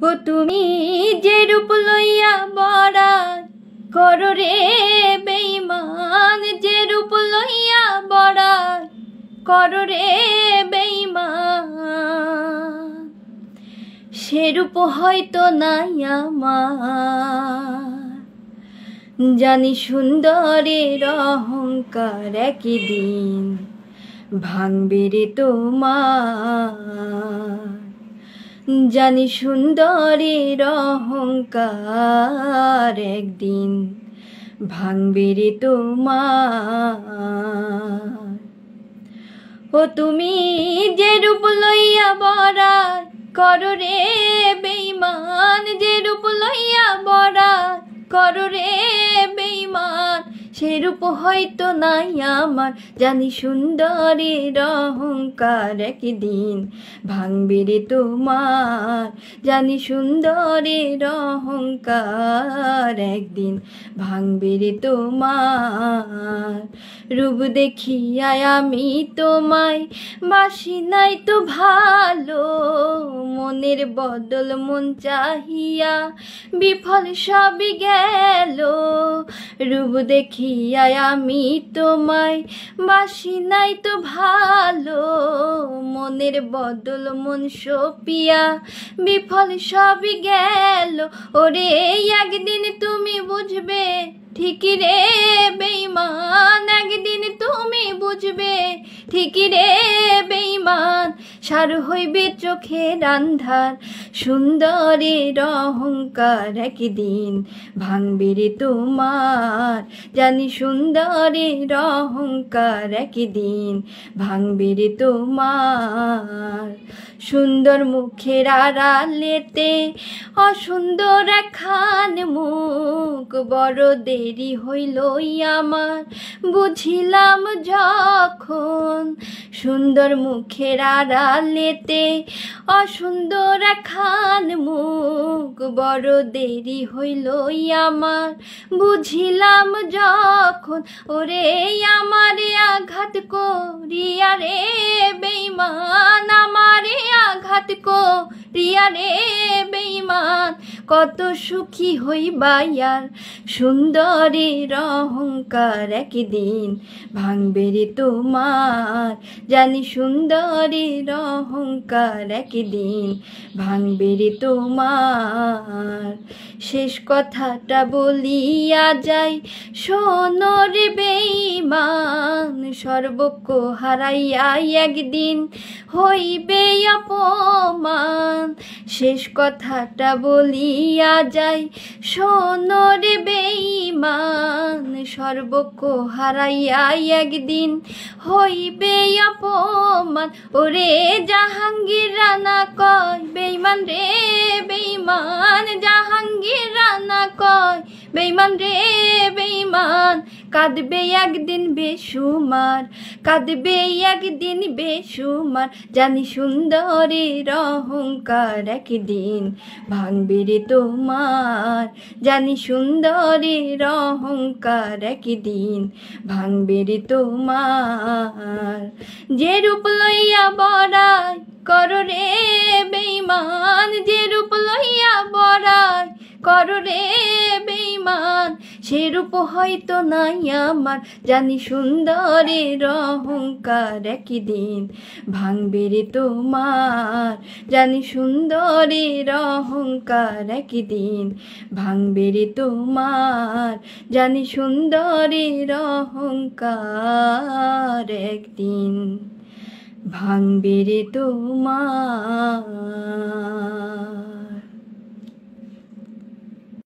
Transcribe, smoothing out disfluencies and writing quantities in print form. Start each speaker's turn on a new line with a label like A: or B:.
A: ও তুমি যে রূপ লইয়া বড়াই করো রে বেঈমান, যে রূপ লইয়া বড়াই করো রে বেঈমান, সে রূপ হয়তো নাই আমার। জানি সুন্দরের অহংকার একদিন ভাঙবে রে তোমার। জানি সুন্দরের অহংকার একদিন ভাঙবে রে তোমার। ও তুমি যে রূপ লইয়া বড়াই করো রে বেঈমান, যে রূপ লইয়া বড়াই করো রে বেঈমান, সে রূপ হয়তো নাই আমার। জানি সুন্দরের অহংকার একদিন ভাঙবে রে তোমার। জানি সুন্দরের অহংকার একদিন ভাঙবে রে তোমার। রূপ দেখিয়া আমি তোমায় বাসি নাই তো ভালো, মনের বদল মন চাহিয়া বিফল সবই গেল। রূপ দেখিয়া আমি তোমায় বাসি নাই তো ভালো, মনের বদল মন সপিয়া বিফল সবই গেল। ওরে একদিন তুমি বুঝবে ঠিকই রে বেঈমান, একদিন তুমি বুঝবে ঠিকই রে বেঈমান। সার হইবে চোখের আন্ধার, সুন্দরের অহংকার একদিন ভাঙবে রে তোমার। জানি সুন্দরের অহংকার একদিন ভাঙবে রে তোমার। সুন্দর মুখের আড়ালেতে অসুন্দর একখান মুখ, বড় দেরি হইল আমার বুঝিলাম যখন। সুন্দর মুখের আড়ালেতে অসুন্দর একখান মুখ, বড় দেরি হইল আমার বুঝিলাম যখন। ওরে আমারে আঘাত করিয়া রে বেঈমান, আমারে আঘাত করিয়া রে বেঈমান, কত সুখী হইবায়ার। সুন্দরের অহংকার একদিন ভাঙবে রে তোমার। জানি সুন্দরের অহংকার একদিন ভাঙবে রে তোমার। শেষ কথাটা বলিয়া যাই শোনো রে বেঈমান, সর্বক্ষ হারাইয়া একদিন হইবে অপমান। শেষ কথাটা বলিয়া যাই শোনো রে বেঈমান, সর্বক্ষ হারাইয়া একদিন হইবে অপমান। ওরে জাহাঙ্গীর রানা কয় বেঈমান রে বেঈমান, জাহাঙ্গীর রানা কয় বেঈমান রে বেঈমান, কাঁদবে একদিন বেসুমার, কাঁদবে একদিন বেসুমার। জানি সুন্দরের অহংকার একদিন ভাঙবে রে তোমার। জানি সুন্দরের অহংকার একদিন ভাঙবে রে তোমার। যে রূপ লইয়া বড়াই করো রে বেঈমান, যে রূপ লইয়া বড়াই করো রে বেঈমান, সে রূপ হয়তো নাই আমার। জানি সুন্দরের অহংকার একদিন ভাঙবে রে তোমার। জানি সুন্দরের অহংকার একদিন ভাঙবে রে তোমার। জানি সুন্দরের অহংকার একদিন ভাঙবে রে তোমার।